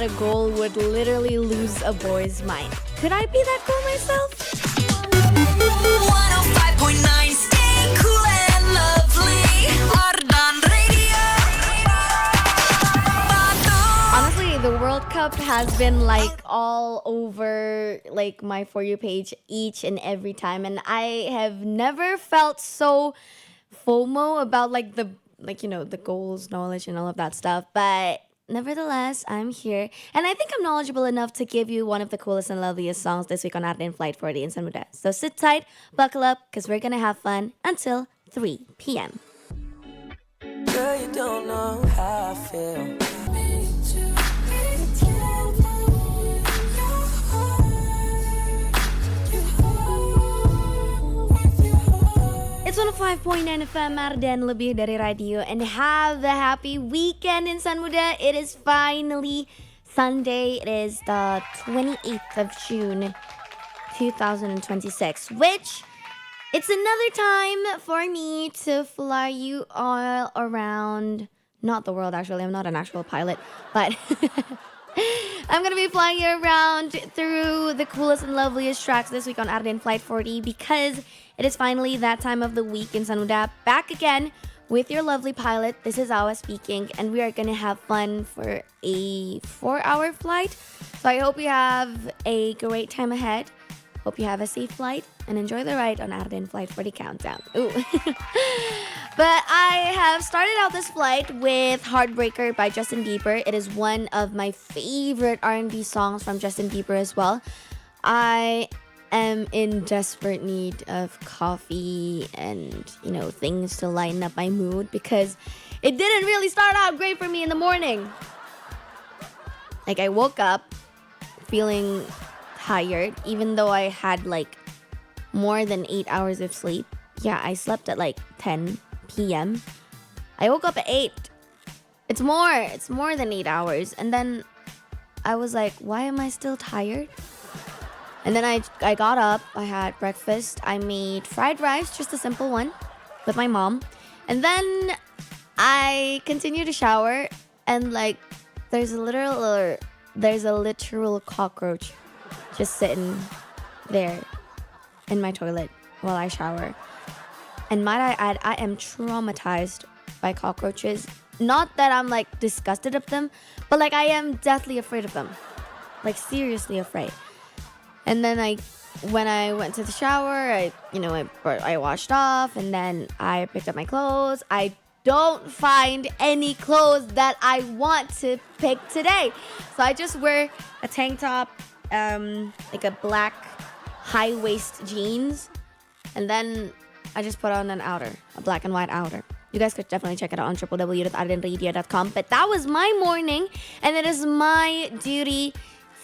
that a goal would literally lose a boy's mind. Could I be that girl myself? 105.9, stay cool and lovely. ARDAN Radio. Honestly, the World Cup has been like all over like my For You page each and every time, and I have never felt so FOMO about like the goals, knowledge, and all of that stuff. But nevertheless, I'm here, and I think I'm knowledgeable enough to give you one of the coolest and loveliest songs this week on ARDAN Flight 40 in San Muda. So sit tight, buckle up, because we're gonna have fun until 3 p.m. Girl, you don't know how I feel. It's 105.9 FM Ardan, lebih dari radio, and have a happy weekend in San Muda. It is finally Sunday. It is the 28th of June, 2026, which it's another time for me to fly you all around, not the world actually, I'm not an actual pilot, but I'm going to be flying you around through the coolest and loveliest tracks this week on ARDAN Flight 40 because it is finally that time of the week in San Muda. Back again with your lovely pilot. This is Zahwa speaking, and we are going to have fun for a 4-hour flight. So I hope you have a great time ahead. Hope you have a safe flight and enjoy the ride on ARDAN Flight 40 Countdown. Ooh. But I have started out this flight with Heartbreaker by Justin Bieber. It is one of my favorite R&B songs from Justin Bieber as well. I am in desperate need of coffee and, things to lighten up my mood because it didn't really start out great for me in the morning. Like, I woke up feeling tired, even though I had more than 8 hours of sleep. Yeah, I slept at 10 p.m. I woke up at 8. It's more than 8 hours. And then I was like, why am I still tired? And then I got up, I had breakfast, I made fried rice, just a simple one, with my mom. And then I continued to shower, and there's a literal cockroach just sitting there in my toilet while I shower. And might I add, I am traumatized by cockroaches. Not that I'm disgusted of them, but I am deathly afraid of them. Seriously afraid. And then when I went to the shower, I washed off, and then I picked up my clothes. I don't find any clothes that I want to pick today. So I just wear a tank top, a black high-waist jeans, and then I just put on an outer, a black and white outer. You guys could definitely check it out on www.ardanradio.com. But that was my morning, and it is my duty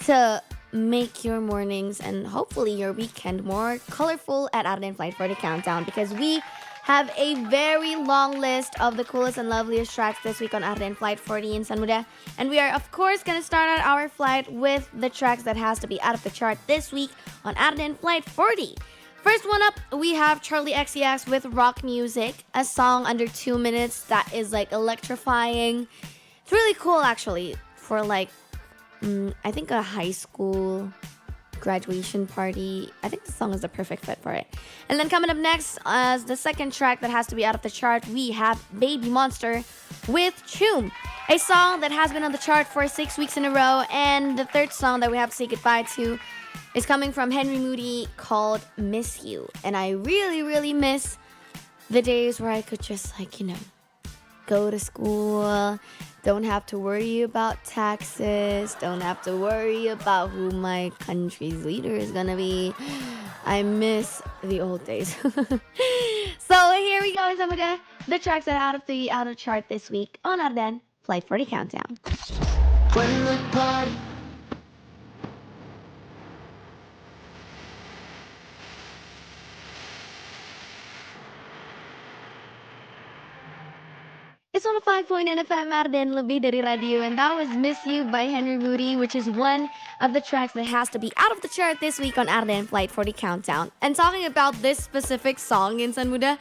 to make your mornings and hopefully your weekend more colorful at ARDAN Flight 40 Countdown, because we have a very long list of the coolest and loveliest tracks this week on ARDAN Flight 40 in San Muda. And we are, of course, going to start out our flight with the tracks that has to be out of the chart this week on ARDAN Flight 40. First one up, we have Charlie XCX with Rock Music, a song under 2 minutes that is electrifying. It's really cool actually for I think a high school graduation party. I think the song is the perfect fit for it. And then coming up next, as the second track that has to be out of the chart, we have Baby Monster with Choom, a song that has been on the chart for 6 weeks in a row. And the third song that we have to say goodbye to is coming from Henry Moody, called Miss You. And I really, really miss the days where I could just go to school, don't have to worry about taxes, don't have to worry about who my country's leader is gonna be. I miss the old days. So here we go, some of the tracks that are out of chart this week on ARDAN Flight 40 Countdown. When the party It's on a 5.9 FM Arden, lebih dari radio, and that was Miss You by Henry Moody, which is one of the tracks that has to be out of the chart this week on ARDAN Flight 40 Countdown. And talking about this specific song in San Muda,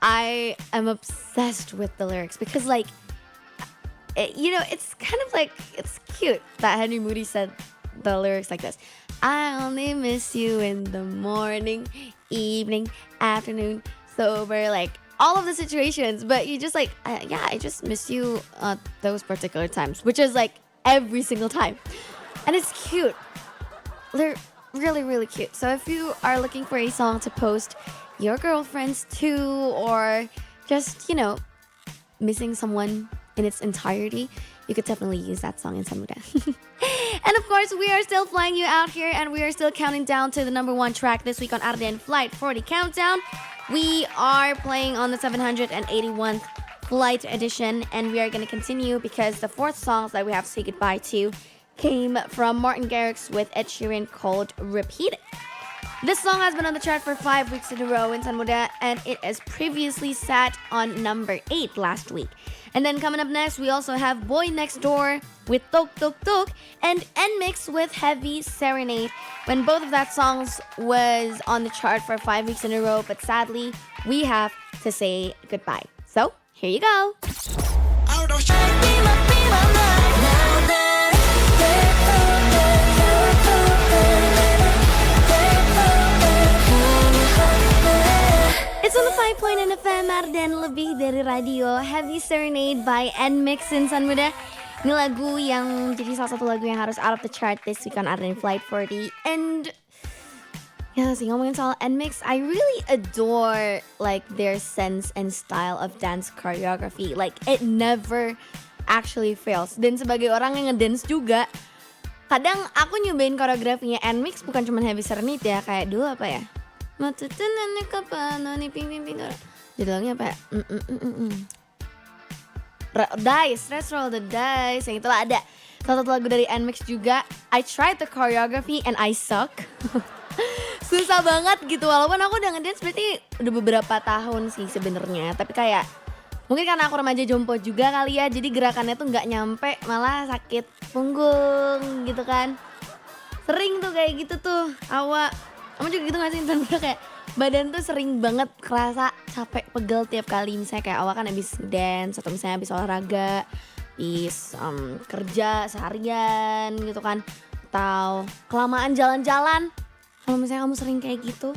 I am obsessed with the lyrics because it's kind of like, it's cute that Henry Moody said the lyrics like this. I only miss you in the morning, evening, afternoon, sober, like all of the situations. But you just like, I just miss you those particular times, which is like every single time. And it's cute. They're really, really cute. So if you are looking for a song to post your girlfriends to, or just, missing someone in its entirety, you could definitely use that song in Samuda. And of course, we are still flying you out here, and we are still counting down to the number one track this week on ARDAN Flight 40 Countdown. We are playing on the 781th Flight Edition, and we are going to continue because the fourth song that we have to say goodbye to came from Martin Garrix with Ed Sheeran called Repeat It. This song has been on the chart for 5 weeks in a row in San Muda, and it has previously sat on number 8 last week. And then coming up next, we also have Boy Next Door with Tok Tok Tok and N-Mix with Heavy Serenade, when both of that songs was on the chart for 5 weeks in a row, but sadly, we have to say goodbye. So, here you go. It's on the 5.9 FM ARDAN, lebih dari radio. Heavy Serenade by N-Mix in San Muda. Ini lagu yang jadi salah satu lagu yang harus out of the chart this week on ARDAN Flight 40. And ya sih, ngomongin soal N-Mix, I really adore like their sense and style of dance choreography. Like it never actually fails. Dan sebagai orang yang ngedance juga, kadang aku nyobain koreografinya N-Mix bukan cuma Heavy Serenade ya, kayak dulu apa ya? Judulnya apa ya? Dice, Let's Roll the Dice. Yang itulah ada salah satu lagu dari N-Mix juga. I tried the choreography and I suck. Susah banget gitu. Walaupun aku udah ngedance berarti udah beberapa tahun sih sebenarnya. Tapi kayak mungkin karena aku remaja jompo juga kali ya. Jadi gerakannya tuh gak nyampe, malah sakit punggung gitu kan. Sering tuh kayak gitu tuh awak. Kamu juga gitu gak sih? Misalnya kayak badan tuh sering banget kerasa capek, pegel tiap kali. Misalnya kayak awal kan habis dance atau misalnya habis olahraga, habis kerja seharian gitu kan. Atau kelamaan jalan-jalan. Kalau misalnya kamu sering kayak gitu,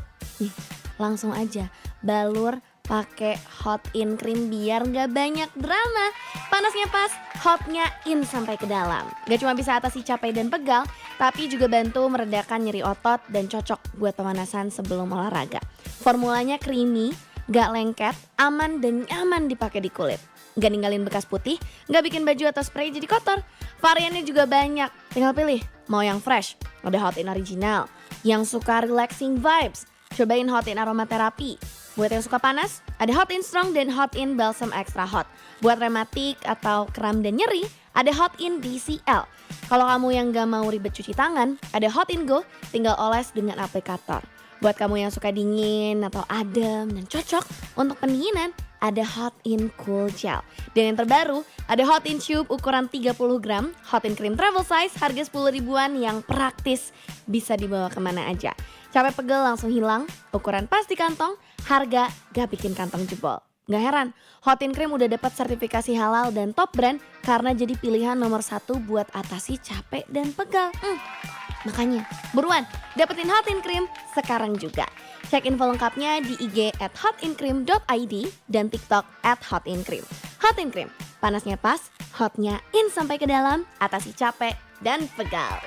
langsung aja balur pakai hot in cream biar gak banyak drama. Panasnya pas, hotnya in sampai ke dalam. Gak cuma bisa atasi capek dan pegal, tapi juga bantu meredakan nyeri otot dan cocok buat pemanasan sebelum olahraga. Formulanya creamy, gak lengket, aman dan nyaman dipakai di kulit. Gak ninggalin bekas putih, gak bikin baju atau spray jadi kotor. Variannya juga banyak, tinggal pilih. Mau yang fresh, ada hot in original. Yang suka relaxing vibes, cobain hot in aromaterapi. Buat yang suka panas, ada hot in strong dan hot in balsam extra hot. Buat rematik atau kram dan nyeri, ada hot in DCL. Kalau kamu yang gak mau ribet cuci tangan, ada hot in go, tinggal oles dengan aplikator. Buat kamu yang suka dingin atau adem dan cocok untuk pendinginan, ada hot in cool gel. Dan yang terbaru, ada hot in tube ukuran 30 gram, hot in cream travel size, harga 10 ribuan yang praktis, bisa dibawa kemana aja. Capek pegel langsung hilang, ukuran pas di kantong, harga gak bikin kantong jebol. Gak heran, hot in cream udah dapat sertifikasi halal dan top brand karena jadi pilihan nomor 1 buat atasi capek dan pegal. Makanya, buruan dapetin hot in cream sekarang juga. Cek info lengkapnya di IG @hotincream.id dan TikTok @hotincream. Hot in cream, panasnya pas, hotnya in sampai ke dalam, atasi capek dan pegal.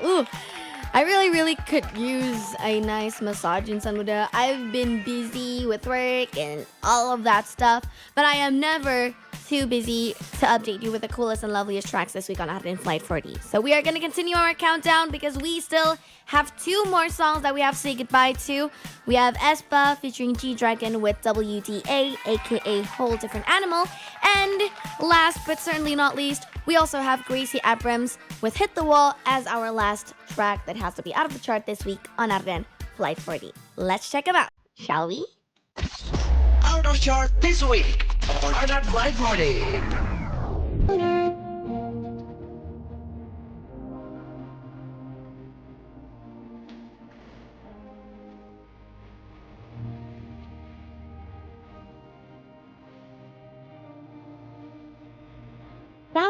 I really could use a nice massage in San Muda. I've been busy with work and all of that stuff, but I am never too busy to update you with the coolest and loveliest tracks this week on ARDAN Flight 40. So we are going to continue our countdown because we still have 2 more songs that we have to say goodbye to. We have Espa featuring G-Dragon with WDA, aka Whole Different Animal. And last but certainly not least, we also have Gracie Abrams with Hit the Wall as our last track that has to be out of the chart this week on ARDAN Flight 40. Let's check them out, shall we? Out of chart this week on ARDAN Flight 40.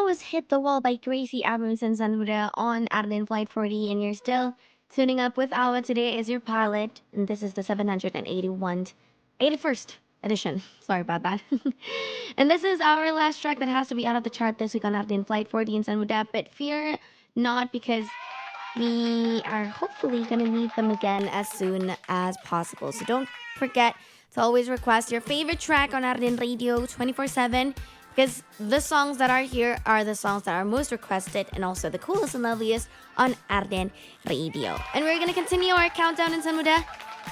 was Hit the Wall by Gracie Abrams and Sanmuda on ARDAN Flight 40, and you're still tuning up with Awa. Today is your pilot, and this is the 81st edition. Sorry about that. And this is our last track that has to be out of the chart this week on ARDAN Flight 40 and Sanmuda, but fear not, because we are hopefully going to meet them again as soon as possible. So don't forget to always request your favorite track on Arden Radio 24/7, because the songs that are here are the songs that are most requested and also the coolest and loveliest on Arden Radio. And we're going to continue our countdown in Sanmuda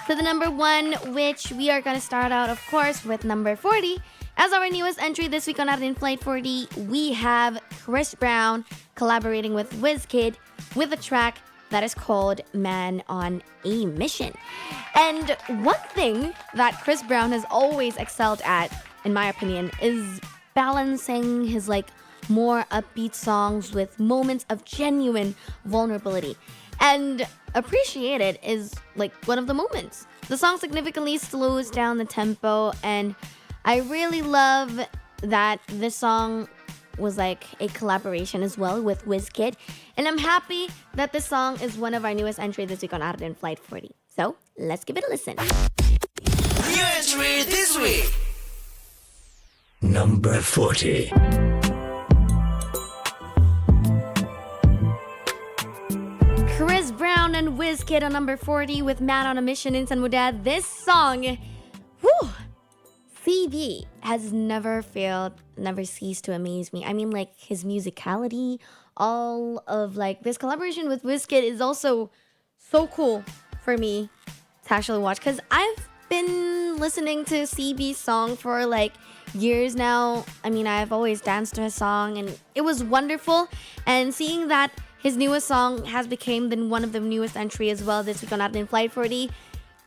to the number 1, which we are going to start out, of course, with number 40. As our newest entry this week on Arden Flight 40, we have Chris Brown collaborating with Wizkid with a track that is called Man on a Mission. And one thing that Chris Brown has always excelled at, in my opinion, is balancing his more upbeat songs with moments of genuine vulnerability. And Appreciated is one of the moments. The song significantly slows down the tempo, and I really love that this song was a collaboration as well with Wizkid. And I'm happy that this song is one of our newest entries this week on Arden Flight 40. So let's give it a listen. New entry this week. Number 40. Chris Brown and Wizkid on number 40 with Man on a Mission in Sanmuda. This song, CB has never failed, never ceased to amaze me. I mean, his musicality, all of this collaboration with Wizkid is also so cool for me to actually watch, because I've been listening to CB's song for years now. I mean, I've always danced to his song, and it was wonderful. And seeing that his newest song has become one of the newest entry as well this week on Arden Flight 40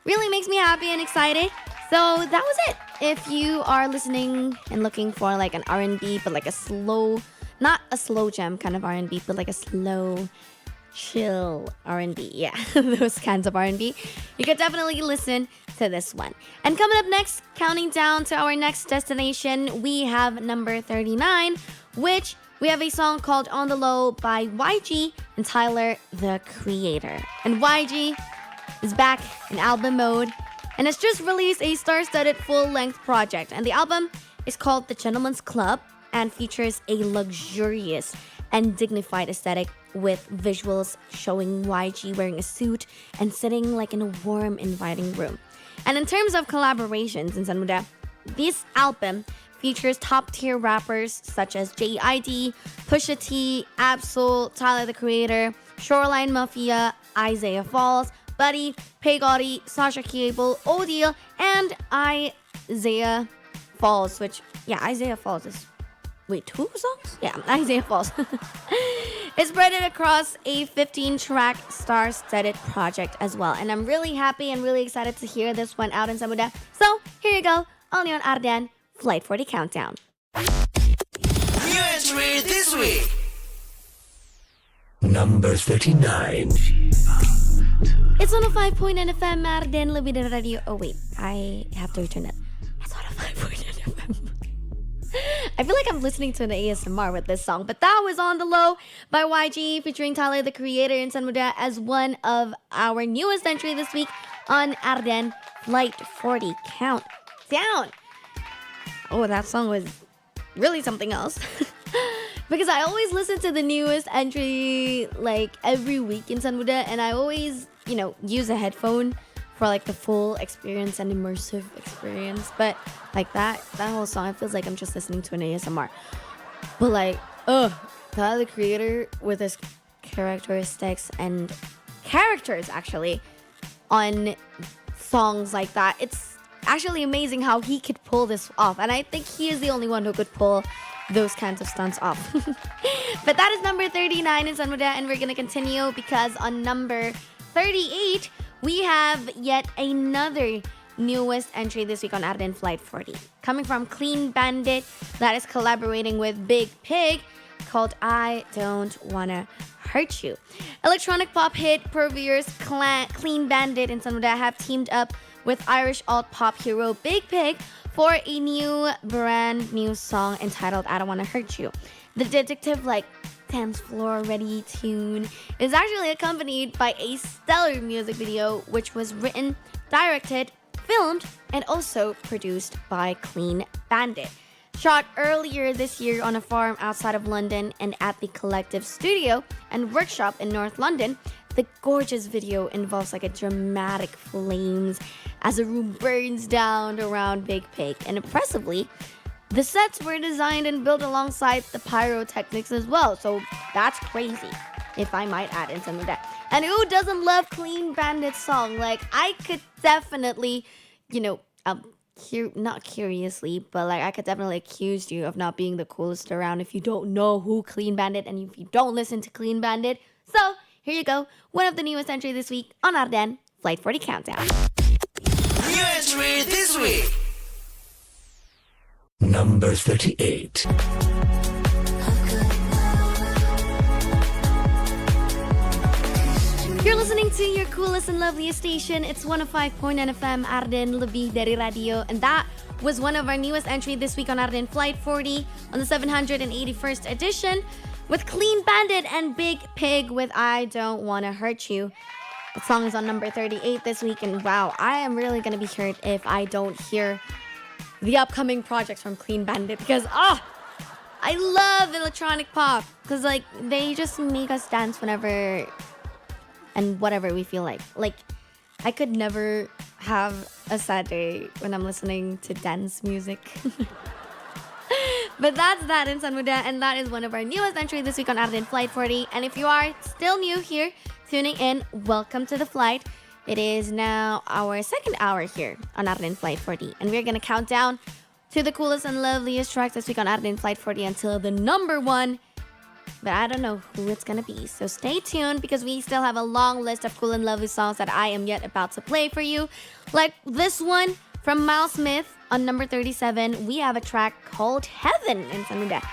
really makes me happy and excited. So that was it. If you are listening and looking for an R&B, but a slow, not a slow jam kind of R&B, but a slow, chill R&B. Yeah, those kinds of R&B. You could definitely listen to this one. And coming up next, counting down to our next destination, we have number 39, which we have a song called On the Low by YG and Tyler, the Creator. And YG is back in album mode and has just released a star-studded full-length project. And the album is called The Gentleman's Club and features a luxurious and dignified aesthetic with visuals showing YG wearing a suit and sitting in a warm, inviting room. And in terms of collaborations in Sanmuda, this album features top-tier rappers such as J.I.D., Pusha T, Absol, Tyler the Creator, Shoreline Mafia, Isaiah Falls, Buddy, Peggotti, Sasha Cable, Odile, and Isaiah Falls, which, Isaiah Falls is... Wait, 2 songs? Yeah, Isaiah Falls. It's spread across a 15-track star-studded project as well. And I'm really happy and really excited to hear this one out in Sanmuda. So, here you go, only on Ardan Flight 40 Countdown. New entry this week. Number 39. It's 105.9 FM, Arden, lebih dari radio. Oh wait, I have to return it. It's 105.9 FM. I feel like I'm listening to an ASMR with this song, but that was On the Low by YG featuring Tyler the Creator in Sanmuda as one of our newest entry this week on Arden Flight 40 Countdown. Oh, that song was really something else. Because I always listen to the newest entry every week in Sanmuda, and I always, use a headphone for the full experience and immersive experience. But that whole song, it feels like I'm just listening to an ASMR. But Tyler the Creator with his characteristics and characters actually on songs like that, it's actually amazing how he could pull this off. And I think he is the only one who could pull those kinds of stunts off. But that is number 39 in Sanmuda, and we're gonna continue because on number 38, we have yet another newest entry this week on Arden Flight 40. Coming from Clean Bandit, that is collaborating with Big Pig, called I Don't Wanna Hurt You. Electronic pop hit Purveyors Clean Bandit and Sanmuda have teamed up with Irish alt pop hero Big Pig for a brand new song entitled I Don't Wanna Hurt You. The detective dance floor ready tune is actually accompanied by a stellar music video which was written, directed, filmed, and also produced by Clean Bandit. Shot earlier this year on a farm outside of London and at the Collective Studio and Workshop in North London, the gorgeous video involves a dramatic flames as a room burns down around Big Pig. And impressively, the sets were designed and built alongside the pyrotechnics as well. So that's crazy, if I might add in some of that. And who doesn't love Clean Bandit's song? I could definitely, not curiously, but I could definitely accuse you of not being the coolest around if you don't know who Clean Bandit and if you don't listen to Clean Bandit. So here you go, one of the newest entry this week on ARDAN Flight 40 Countdown. New entry this week. Number 38. You're listening to your coolest and loveliest station. It's 105.9 FM, Arden Lebih Dari Radio. And that was one of our newest entry this week on Arden Flight 40 on the 781st edition with Clean Bandit and Big Pig with I Don't Wanna Hurt You. The song is on number 38 this week. And wow, I am really going to be hurt if I don't hear the upcoming projects from Clean Bandit because, I love electronic pop because, they just make us dance whenever and whatever we feel like. I could never have a sad day when I'm listening to dance music. But that's that in San Muda, and that is one of our newest entries this week on Arden Flight 40. And if you are still new here, tuning in, welcome to the flight. It is now our second hour here on Arden Flight 40, and we're gonna count down to the coolest and loveliest tracks this week on Arden Flight 40 until the number one. But I don't know who it's gonna be, so stay tuned because we still have a long list of cool and lovely songs that I am yet about to play for you. Like this one from Miles Smith on number 37, we have a track called Heaven in Sanuda.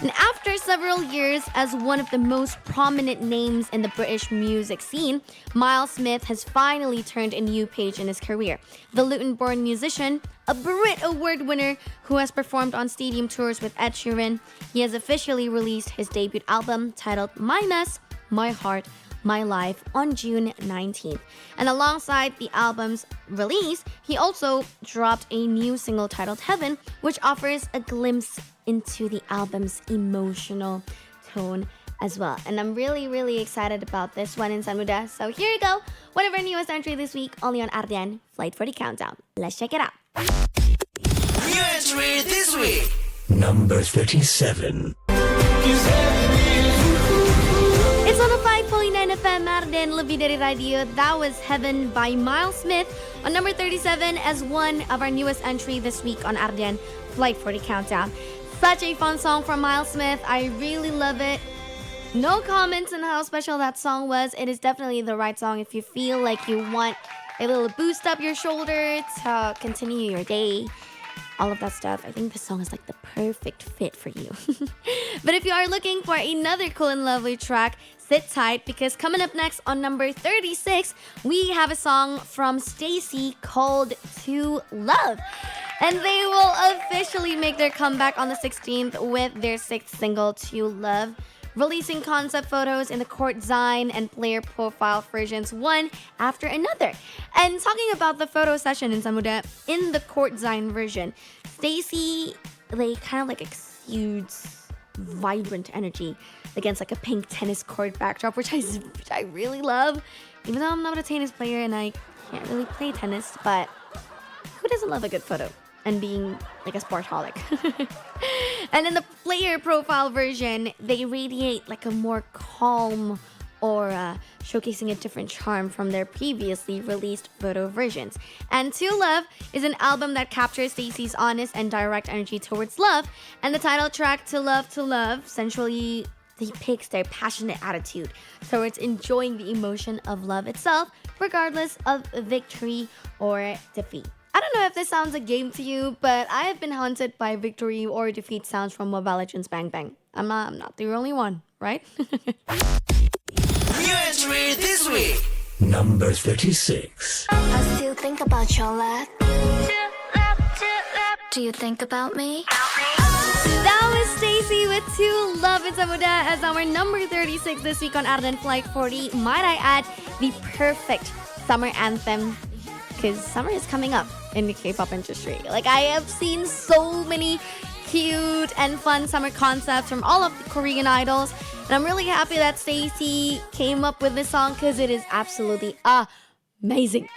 And after several years as one of the most prominent names in the British music scene, Miles Smith has finally turned a new page in his career. The Luton-born musician, a Brit Award winner who has performed on stadium tours with Ed Sheeran, he has officially released his debut album titled My Mess, My Heart, My Life on June 19th. And alongside the album's release, he also dropped a new single titled Heaven, which offers a glimpse into the album's emotional tone as well. And I'm really, really excited about this one in Samuda. So here you go, one of our newest entry this week, only on Ardan Flight 40 Countdown. Let's check it out. New entry this week. Number 37. It's on the 5.9 FM Arden Lebih Dari Radio. That was Heaven by Miles Smith on number 37 as one of our newest entry this week on Arden Flight 40 Countdown. Such a fun song from Miles Smith. I really love it. No comments on how special that song was. It is definitely the right song if you feel like you want a little boost up your shoulder to continue your day. All of that stuff. I think this song is like the perfect fit for you. But if you are looking for another cool and lovely track, sit tight because coming up next on number 36, we have a song from Stacey called To Love. And they will officially make their comeback on the 16th with their 6th single, To Love, releasing concept photos in the Court Zine and player profile versions one after another. And talking about the photo session in Samuda, in the Court Zine version, Stacey, they kind of exudes vibrant energy against a pink tennis court backdrop, which I really love. Even though I'm not a tennis player and I can't really play tennis, but who doesn't love a good photo? And being a sportaholic. And in the player profile version, they radiate a more calm aura, showcasing a different charm from their previously released photo versions. And To Love is an album that captures Stacey's honest and direct energy towards love, and the title track To Love sensually depicts their passionate attitude towards enjoying the emotion of love itself, regardless of victory or defeat. I don't know if this sounds a game to you, but I have been haunted by victory or defeat sounds from Mobile Legends Bang Bang. I'm not the only one, right? New entry this week. Number 36. I still think about your love. Do you think about me? That was Stacy with To Love It Samuda as our number 36 this week on ARDAN Flight 40. Might I add, the perfect summer anthem, because summer is coming up in the K-pop industry. Like, I have seen so many cute and fun summer concepts from all of the Korean idols, and I'm really happy that Stacy came up with this song because it is absolutely amazing.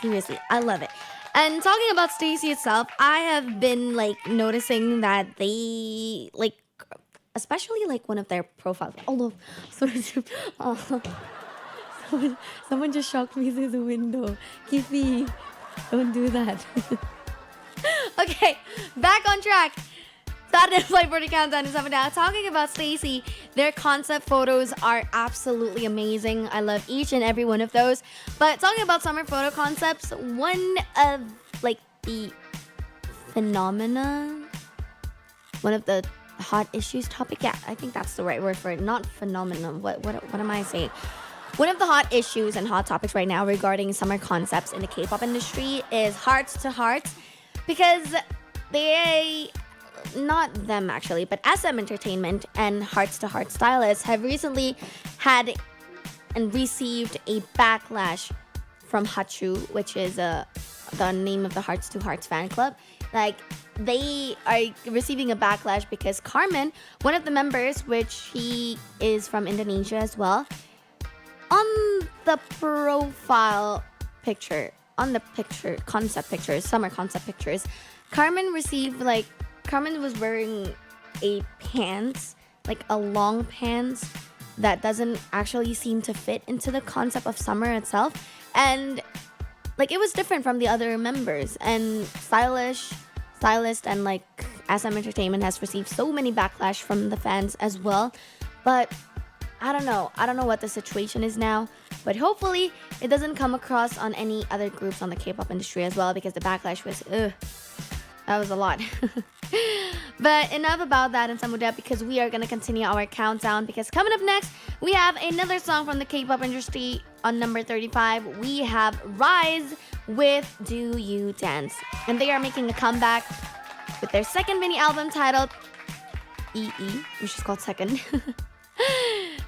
Seriously, I love it. And talking about Stacy itself, I have been noticing that they especially one of their profiles. Oh no, someone just shocked me through the window. Kiffy, don't do that. Okay, back on track. Started Flight 40 Countdown is now. Talking about Stacy, their concept photos are absolutely amazing. I love each and every one of those. But talking about summer photo concepts, one of the phenomena, one of the hot issues topic. Yeah, I think that's the right word for it. Not phenomenon. What am I saying? One of the hot issues and hot topics right now regarding summer concepts in the K-pop industry is Hearts to Hearts, because not them actually, but SM Entertainment and Hearts to Heart stylists have recently had and received a backlash from Hachu, which is the name of the Hearts to Hearts fan club. They are receiving a backlash because Carmen, one of the members, which he is from Indonesia as well, on the profile picture, concept pictures, summer concept pictures, Carmen was wearing a pants, a long pants that doesn't actually seem to fit into the concept of summer itself. And it was different from the other members. And Stylist and SM Entertainment has received so many backlash from the fans as well. But I don't know what the situation is now. But hopefully it doesn't come across on any other groups on the K-pop industry as well, because the backlash was, that was a lot. But enough about that in Samuda, because we are going to continue our countdown, because coming up next, we have another song from the K-pop industry on number 35. We have Rise with Do You Dance. And they are making a comeback with their second mini album titled EE, which is called Second.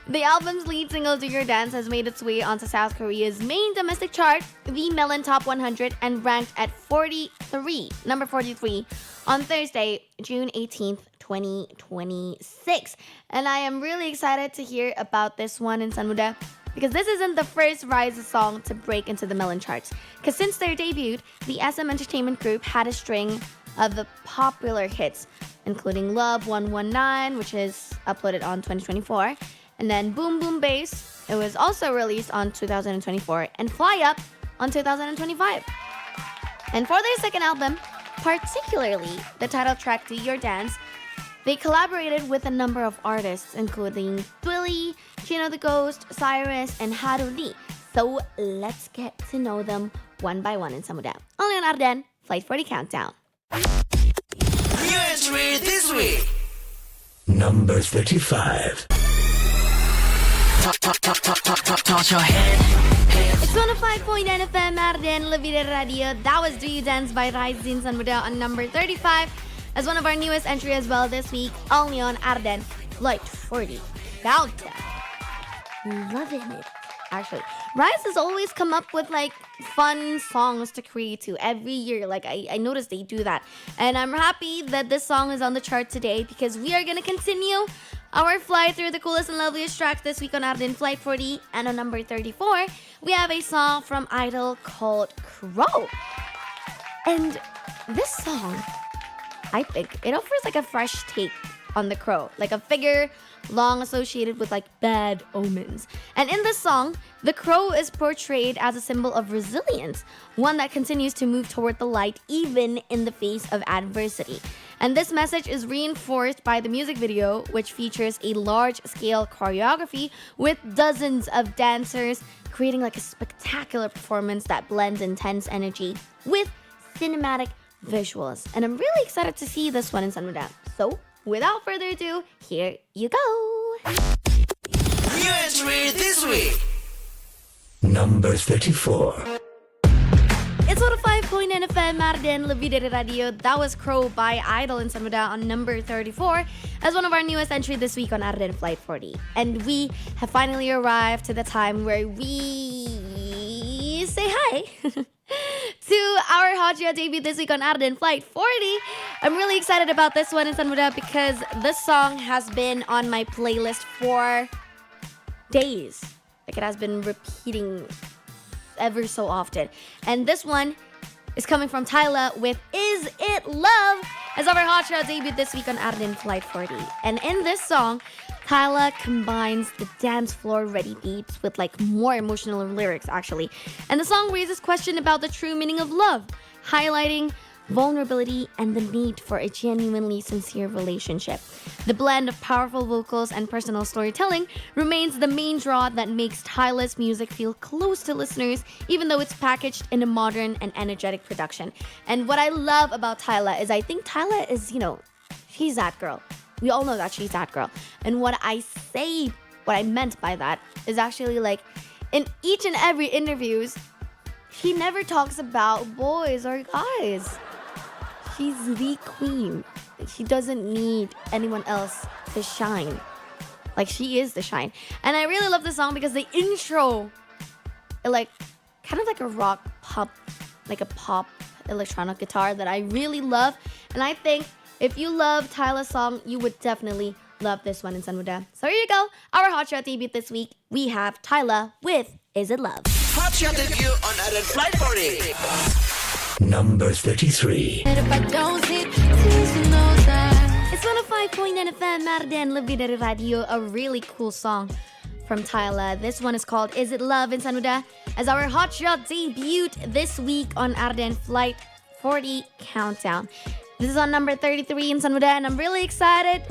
The album's lead single, Do Your Dance, has made its way onto South Korea's main domestic chart, the Melon Top 100, and ranked at number 43, on Thursday, June 18th, 2026. And I am really excited to hear about this one in Sanmuda, because this isn't the first Rise song to break into the Melon charts. Because since their debut, the SM Entertainment Group had a string of the popular hits, including Love 119, which is uploaded on 2024, and then Boom Boom Bass, it was also released on 2024, and Fly Up on 2025. And for their second album, particularly the title track Do Your Dance, they collaborated with a number of artists, including Twilly, Chino the Ghost, Cyrus, and Haru Lee. So let's get to know them one by one in Samuda. Only on ARDAN Flight 40 Countdown. New entry this week. Number 35. Toss your head. It's 105.9 FM ARDAN La Vida Radio. That was Do You Dance by Rise in Sanmuda on number 35 as one of our newest entry as well this week, only on ARDAN Flight 40 Countdown. Loving it. Actually, Rise has always come up with fun songs to create to every year. I noticed they do that. And I'm happy that this song is on the chart today, because we are going to continue our flight through the coolest and loveliest tracks this week on ARDAN Flight 40. And on number 34, we have a song from Idol called Crow. And this song, I think, it offers a fresh take on the crow, a figure long associated with bad omens. And in this song, the crow is portrayed as a symbol of resilience, one that continues to move toward the light even in the face of adversity. And this message is reinforced by the music video, which features a large-scale choreography with dozens of dancers, creating a spectacular performance that blends intense energy with cinematic visuals. And I'm really excited to see this one in Sanmuda. So, without further ado, here you go. New entry this week. Number 34. It's 105.9 FM FM, ARDAN Lebih Dari Radio. That was Crow by Idol and Samuda on number 34 as one of our newest entry this week on ARDAN Flight 40. And we have finally arrived to the time where we say hi to our Hot Shot debut this week on ARDAN Flight 40. I'm really excited about this one in Samuda because this song has been on my playlist for days. Like it has been repeating ever so often. And this one is coming from Tyla with Is It Love as our Hot Shot debut this week on ARDAN Flight 40. And in this song, Tyla combines the dance floor ready beats with like more emotional lyrics actually. And the song raises question about the true meaning of love, highlighting vulnerability and the need for a genuinely sincere relationship. The blend of powerful vocals and personal storytelling remains the main draw that makes Tyla's music feel close to listeners, even though it's packaged in a modern and energetic production. And what I love about Tyla is I think Tyla is, she's that girl. We all know that she's that girl. And what I meant by that is actually like in each and every interviews, she never talks about boys or guys. She's the queen. She doesn't need anyone else to shine. Like she is the shine. And I really love this song because the intro, like kind of like a rock pop, like a pop electronic guitar that I really love. And I think if you love Tyla's song, you would definitely love this one in Sanmuda. So here you go. Our Hot Shot debut this week, we have Tyla with Is It Love. Hot Shot debut on ARDAN Flight 40. Number 33. And if I don't hit, please you know that. It's 105.9 FM, ARDAN Lebih Dari Radio, a really cool song from Tyla. This one is called Is It Love in Sanmuda as our Hot Shot debuted this week on ARDAN Flight 40 Countdown. This is on number 33 in Sanmuda, and I'm really excited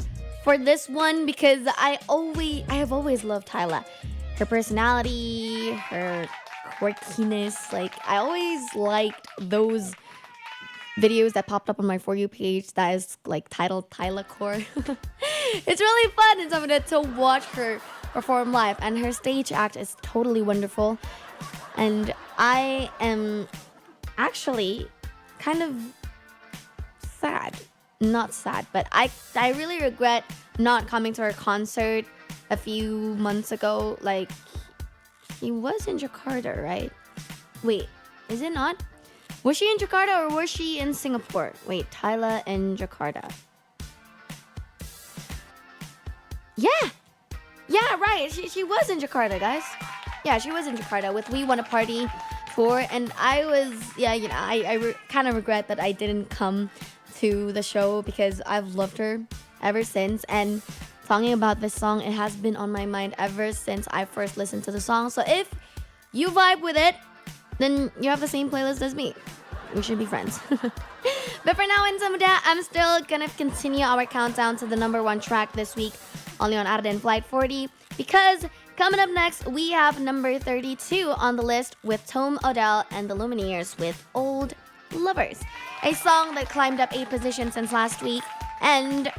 for this one because I have always loved Tyla. Her personality, her quirkiness, like I always liked those videos that popped up on my For You page that is like titled Tyla Core. It's really fun in Sanmuda to watch her perform live, and her stage act is totally wonderful. And I am actually kind of not sad, but I really regret not coming to her concert a few months ago. Like, he was in Jakarta, right? Wait, is it not? Was she in Jakarta or was she in Singapore? Wait, Tyla in Jakarta. Yeah, right. She was in Jakarta, guys. Yeah, she was in Jakarta with We Wanna Party tour, and I was, I kind of regret that I didn't come to the show because I've loved her ever since. And talking about this song, it has been on my mind ever since I first listened to the song. So if you vibe with it, then you have the same playlist as me. We should be friends. But for now in Samuda, I'm still gonna continue our countdown to the number one track this week, only on ARDAN Flight 40, because coming up next, we have number 32 on the list with Tom Odell and the Lumineers with Old Lovers, a song that climbed up 8 positions since last week. And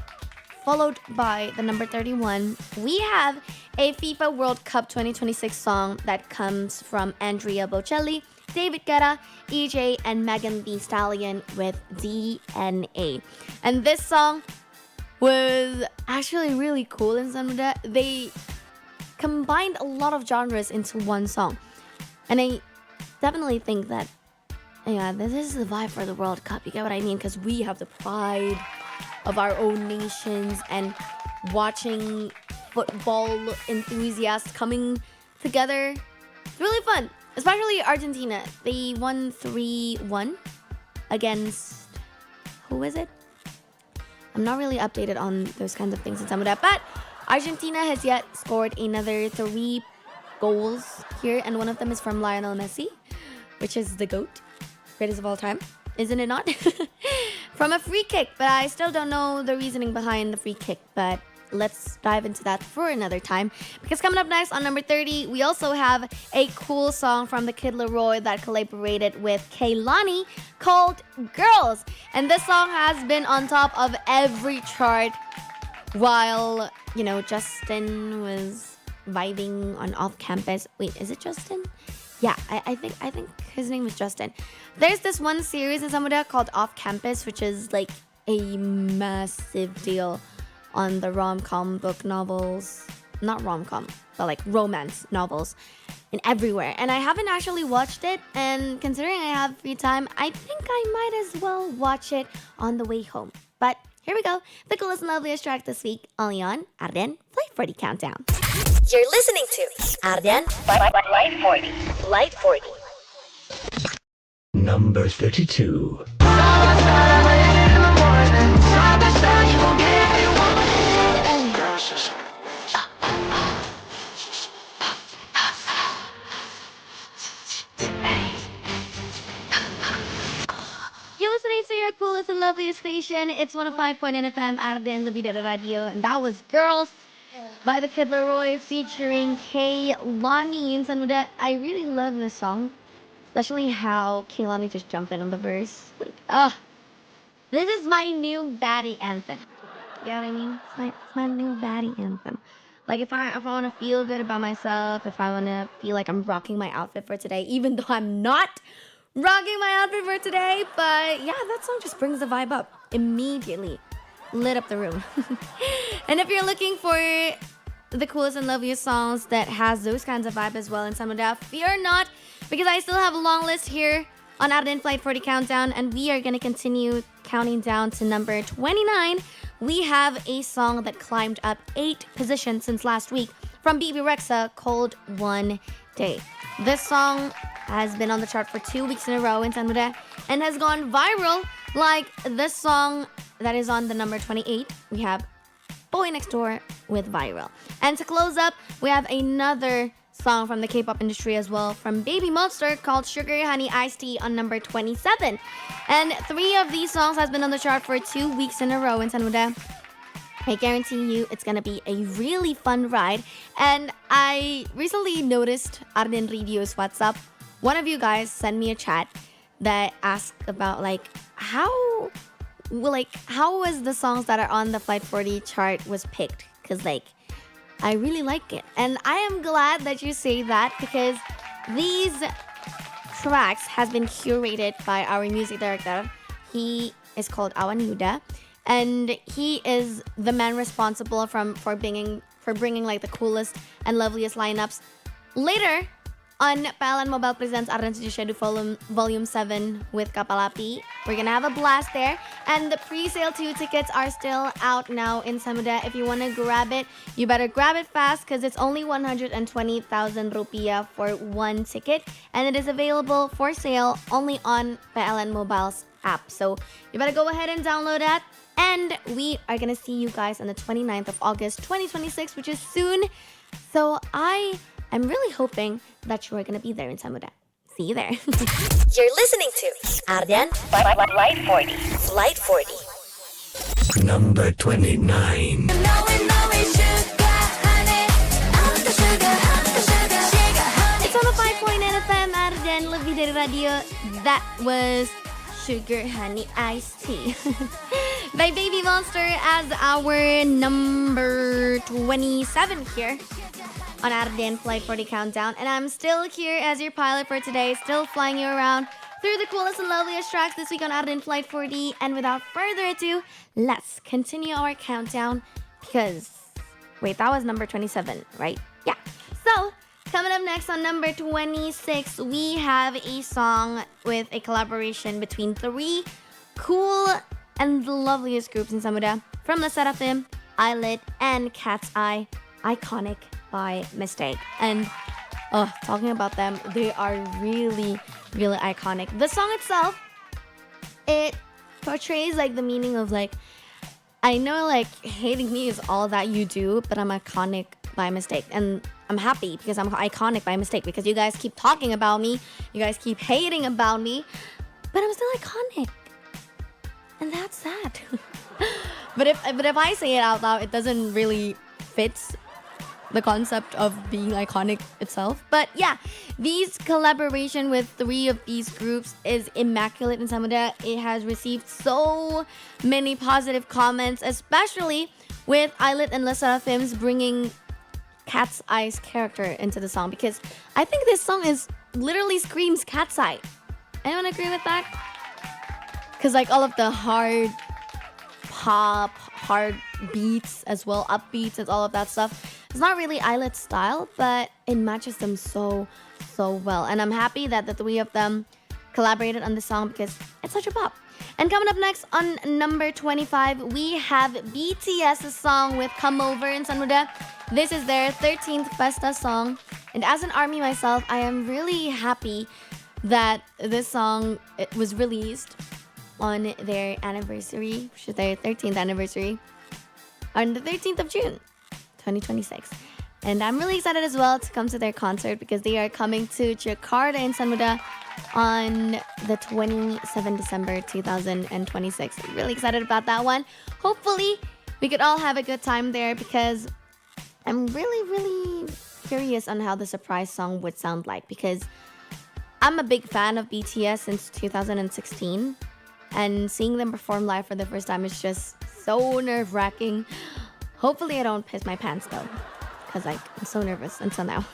followed by the number 31, we have a FIFA World Cup 2026 song that comes from Andrea Bocelli, David Guetta, EJ, and Megan Thee Stallion with DNA. And this song was actually really cool in Sanmuda. They combined a lot of genres into one song. And I definitely think that, this is the vibe for the World Cup. You get what I mean? Because we have the pride of our own nations, and watching football enthusiasts coming together. It's really fun, especially Argentina. They won 3-1 against, who is it? I'm not really updated on those kinds of things in some of that, but Argentina has yet scored another 3 goals here, and one of them is from Lionel Messi, which is the GOAT, greatest of all time, isn't it not? From a free kick, but I still don't know the reasoning behind the free kick, but let's dive into that for another time. Because coming up next on number 30, we also have a cool song from the Kid Laroi that collaborated with Kehlani called Girls. And this song has been on top of every chart while, Justin was vibing on off campus. Wait, is it Justin? Yeah, I think his name is Justin. There's this one series in Samudra called Off Campus, which is like a massive deal on the rom-com book novels. Not rom-com, but like romance novels and everywhere. And I haven't actually watched it, and considering I have free time, I think I might as well watch it on the way home. But here we go. The coolest and loveliest track this week, only on ARDAN Flight 40 Countdown. You're listening to ARDAN Flight 40. Flight 40. Number 32. You're listening to your coolest and loveliest station. It's 105.9 FM, ARDAN Radio. And that was Girls by the Kid Leroy featuring Kaylani. And Sanuda, I really love this song. Especially how Kaylani just jumped in on the verse. This is my new baddie anthem. You know what I mean? It's my new baddie anthem. Like if I want to feel good about myself, if I want to feel like I'm rocking my outfit for today, even though I'm not rocking my outfit for today, but yeah, that song just brings the vibe up immediately. Lit up the room. And if you're looking for the coolest and loveliest songs that has those kinds of vibe as well in Samudra, fear not, because I still have a long list here on ARDAN Flight 40 Countdown, and we are going to continue counting down to number 29. We have a song that climbed up 8 positions since last week from BB Rexa called One Day. This song has been on the chart for 2 weeks in a row in Samudra and has gone viral like this song that is on the number 28. We have Boy Next Door with Viral. And to close up, we have another song from the K-pop industry as well from Baby Monster called Sugar Honey Iced Tea on number 27. And 3 of these songs has been on the chart for 2 weeks in a row in Sanuda. I guarantee you it's gonna be a really fun ride. And I recently noticed Arden Radio's WhatsApp. One of you guys sent me a chat that asked about how was the songs that are on the Flight 40 chart was picked, because I really like it. And I am glad that you say that, because these tracks has been curated by our music director. He is called Awan Yuda, and he is the man responsible for bringing the coolest and loveliest lineups. Later on, Palan Mobile presents Ardan Studio Volume 7 with Kapalapi. We're gonna have a blast there. And the pre-sale 2 tickets are still out now in Samudra. If you want to grab it, you better grab it fast, because it's only 120,000 rupiah for one ticket. And it is available for sale only on PLN Mobile's app. So you better go ahead and download that. And we are gonna see you guys on the 29th of August 2026, which is soon. So I'm really hoping that you are going to be there in Samudra. See you there. You're listening to ARDAN Flight 40. Flight 40. Number 29. It's on the 5.9 FM ARDAN Radio. That was Sugar Honey Iced Tea by Baby Monster as our number 27 here on ARDAN Flight 40 Countdown. And I'm still here as your pilot for today, still flying you around through the coolest and loveliest tracks this week on ARDAN Flight 40. And without further ado, let's continue our countdown, because, wait, that was number 27, right? Yeah. So, coming up next on number 26, we have a song with a collaboration between 3 cool and the loveliest groups in Samudra, from La Seraphim, Aaliyah, and Cat's Eye, Iconic by Mistake. And talking about them, they are really, really iconic. The song itself, it portrays the meaning of I know hating me is all that you do, but I'm iconic by mistake. And I'm happy because I'm iconic by mistake, because you guys keep talking about me, you guys keep hating about me, but I'm still iconic. And that's sad. But if I say it out loud, it doesn't really fit the concept of being iconic itself. But yeah, these collaboration with 3 of these groups is immaculate in Samudra. It has received so many positive comments, especially with Aaliyah and La Seraphim's bringing Cat's Eye's character into the song, because I think this song literally screams Cat's Eye. Anyone agree with that? Because like all of the hard pop, hard beats as well, upbeats and all of that stuff, it's not really Eyelet's style, but it matches them so well. And I'm happy that the three of them collaborated on this song because it's such a pop. And coming up next on number 25, we have BTS's song with Come Over in Sanmuda. This is their 13th Festa song. And as an ARMY myself, I am really happy that this song was released on their anniversary, which is their 13th anniversary, on the 13th of June, 2026. And I'm really excited as well to come to their concert because they are coming to Jakarta in Sanmuda on the 27th December 2026. I'm really excited about that one. Hopefully, we could all have a good time there because I'm really curious on how the surprise song would sound like because I'm a big fan of BTS since 2016 and seeing them perform live for the first time is just so nerve-wracking. Hopefully, I don't piss my pants though. Because I'm so nervous until now.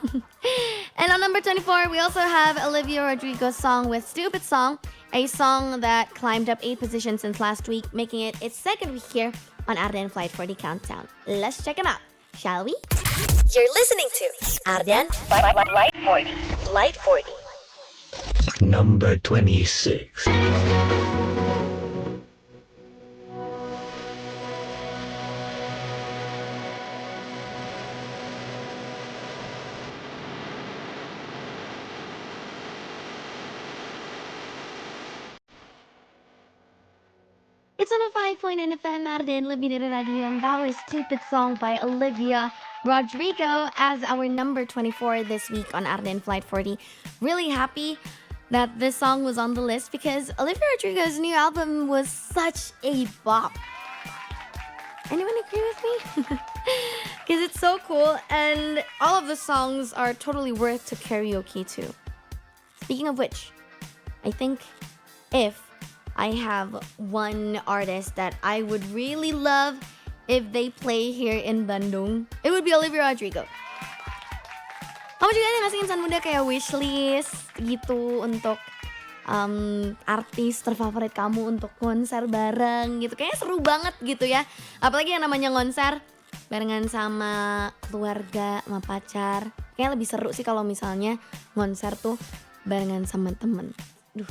And on number 24, we also have Olivia Rodrigo's song with Stupid Song, a song that climbed up 8 positions since last week, making it its second week here on Ardan Flight 40 Countdown. Let's check it out, shall we? You're listening to Ardan Light 40. Light 40. Number 26. It's on a 5.9 FM Arden Lebih Dari Radio, and that was Stupid Song by Olivia Rodrigo as our number 24 this week on Arden Flight 40. Really happy that this song was on the list because Olivia Rodrigo's new album was such a bop. Anyone agree with me? Because it's so cool and all of the songs are totally worth to karaoke to. Speaking of which, I think if I have one artist that I would really love if they play here in Bandung, it would be Olivia Rodrigo. Kamu juga ada nggak sih insan muda kayak wishlist gitu untuk artis terfavorit kamu untuk konser bareng gitu? Kayaknya seru banget gitu ya. Apalagi yang namanya konser barengan sama keluarga, sama pacar. Kayaknya lebih seru sih kalau misalnya konser tuh barengan sama temen. Duh.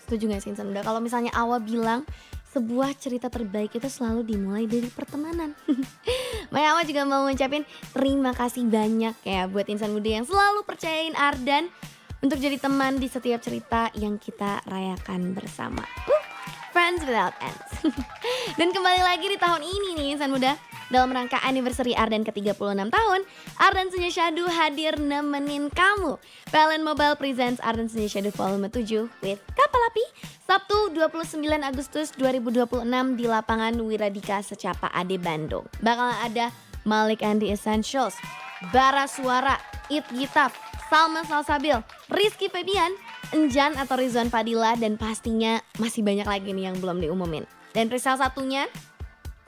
Setuju gak sih insan muda? Kalau misalnya Awa bilang sebuah cerita terbaik itu selalu dimulai dari pertemanan. Maya Awa juga mau ngucapin terima kasih banyak ya buat insan muda yang selalu percayain Ardan untuk jadi teman di setiap cerita yang kita rayakan bersama. Friends without ends. Dan kembali lagi di tahun ini nih insan muda, dalam rangka anniversary Ardan ke-36 tahun, Ardan Senja Syahdu hadir nemenin kamu. PLN Mobile presents Ardan Senja Syahdu Volume 7 with Kapal Api, Sabtu 29 Agustus 2026 di lapangan Wiradika Secapa Ade Bandung. Bakal ada Malik and the Essentials, Bara Suara, It Gitaf, Salma Salsabil, Rizky Febian, Enjan atau Rizwan Padilla, dan pastinya masih banyak lagi nih yang belum diumumin. Dan presale satunya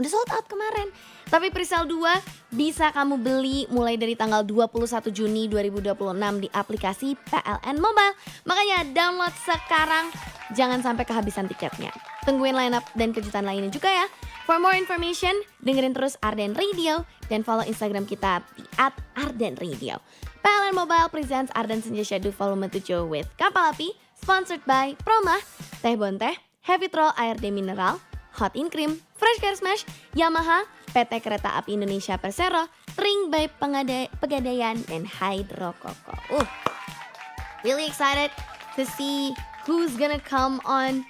udah sold out kemarin. Tapi presale 2 bisa kamu beli mulai dari tanggal 21 Juni 2026 di aplikasi PLN Mobile. Makanya download sekarang, jangan sampai kehabisan tiketnya. Tungguin line up dan kejutan lainnya juga ya. For more information, dengerin terus Ardan Radio dan follow Instagram kita di @ardanradio. PLN Mobile presents Ardan Senja Syahdu Volume 7 with Kapal Api, sponsored by Proma, Teh Bonteh, Heavy Troll ARD Mineral, Hot in Cream, Fresh Care Smash, Yamaha, PT Kereta Api Indonesia Persero, Ring by Pegadaian, and Hydro Koko. Really excited to see who's gonna come on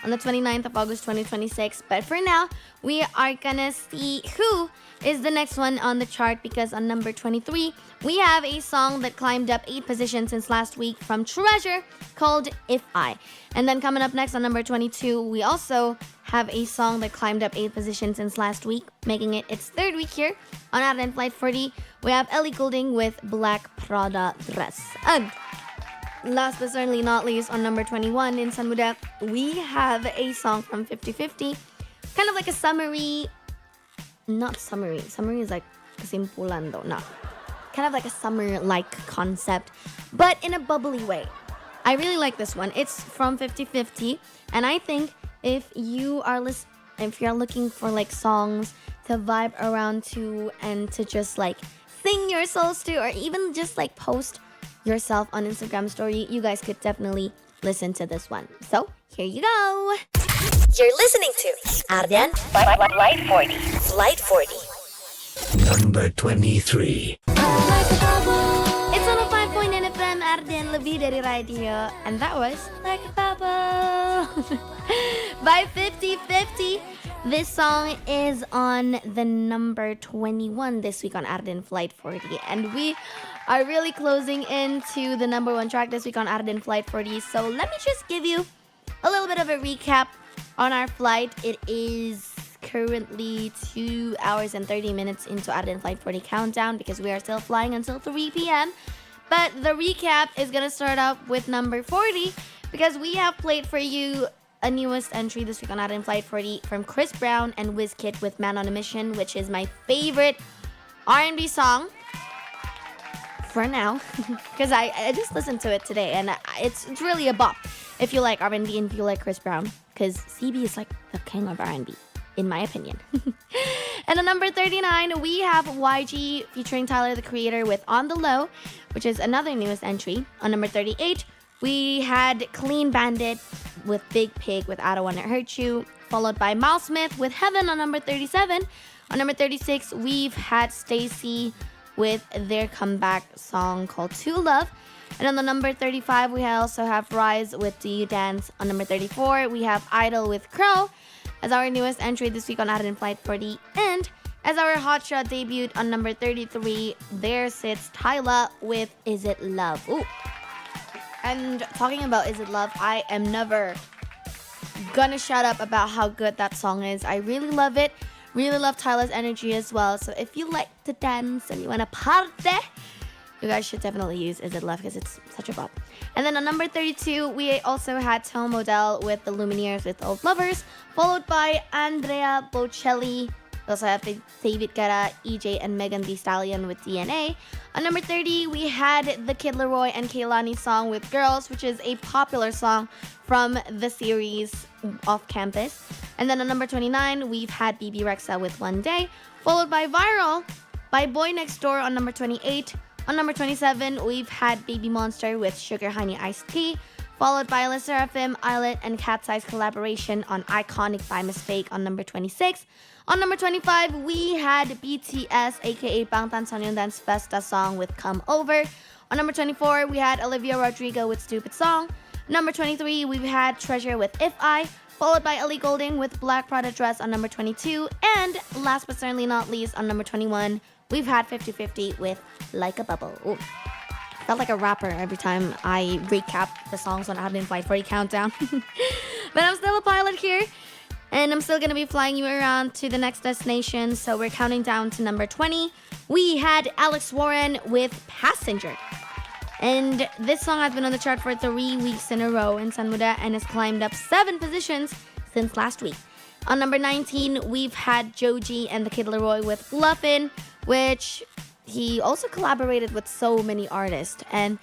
the 29th of August 2026. But for now, we are gonna see who is the next one on the chart because on number 23, we have a song that climbed up 8 positions since last week from Treasure called If I. And then coming up next on number 22, we also have a song that climbed up 8 positions since last week, making it its 3rd week here on Ardan Flight 40. We have Ellie Goulding with Black Prada Dress. And last but certainly not least, on number 21 in San Muda, we have a song from 50/50, kind of like a summary, not summary is like kesimpulan though, no. Kind of like a summer-like concept, but in a bubbly way. I really like this one. It's from 50/50, and I think if you're looking for like songs to vibe around to and to just like sing your souls to, or even just like post yourself on Instagram story, you guys could definitely listen to this one. So here you go. You're listening to Ardan Flight 40. Flight 40. Number 23. It's on a 5.9 FM, Ardan Lebih Dari Radio, and that was Like a Bubble by 50/50. This song is on the number 21 this week on Ardan Flight 40, and we are really closing into the number 1 track this week on Ardan Flight 40. So let me just give you a little bit of a recap on our flight. It is currently 2 hours and 30 minutes into Ardan Flight 40 countdown because we are still flying until 3 p.m. But the recap is going to start off with number 40 because we have played for you a newest entry this week on Ardan Flight 40 from Chris Brown and Wizkid with Man on a Mission, which is my favorite R&B song for now because I just listened to it today, and it's really a bop if you like R&B and if you like Chris Brown, because CB is like the king of R&B in my opinion. And on number 39 we have YG featuring Tyler the Creator with On the Low, which is another newest entry. On number 38 we had Clean Bandit with Big Pig with I Don't Wanna Hurt You, followed by Miles Smith with Heaven on number 37. On number 36 we've had Stacey with their comeback song called To Love. And on the number 35 we also have Rise with Do You Dance. On number 34 we have Idol with Crow as our newest entry this week on Ardan Flight 40. And as our hotshot debut on number 33, there sits Tyla with Is It Love. Ooh. And talking about Is It Love, I am never gonna shut up about how good that song is. I really love it. Really love Tyla's energy as well. So if you like to dance and you wanna party, you guys should definitely use Is It Love because it's such a bop. And then on number 32, we also had Tom Model with the Lumineers with Old Lovers, followed by Andrea Bocelli. We also have David Guetta, EJ, and Megan Thee Stallion with DNA. On number 30, we had the Kid Laroi and Kehlani song with Girls, which is a popular song from the series Off Campus. And then on number 29, we've had BB Rexa with One Day, followed by Viral by Boy Next Door on number 28. On number 27, we've had Baby Monster with Sugar Honey Iced Tea, followed by Le Seraphim, Islet, and Cat's Eyes collaboration on Iconic by Mistake on number 26. On number 25, we had BTS, aka Bangtan Sonyeondan's Festa song with Come Over. On number 24, we had Olivia Rodrigo with Stupid Song. Number 23, we've had Treasure with If I, followed by Ellie Goulding with Black Prada Dress on number 22. And last but certainly not least, on number 21, we've had 50/50 with Like a Bubble. Ooh. Felt like a rapper every time I recap the songs on Ardan Flight 40 Countdown. But I'm still a pilot here, and I'm still going to be flying you around to the next destination. So we're counting down to number 20. We had Alex Warren with Passenger. And this song has been on the chart for 3 weeks in a row in Sanmuda and has climbed up 7 positions since last week. On number 19, we've had Joji and the Kid Laroi with Bluffin', which he also collaborated with so many artists. And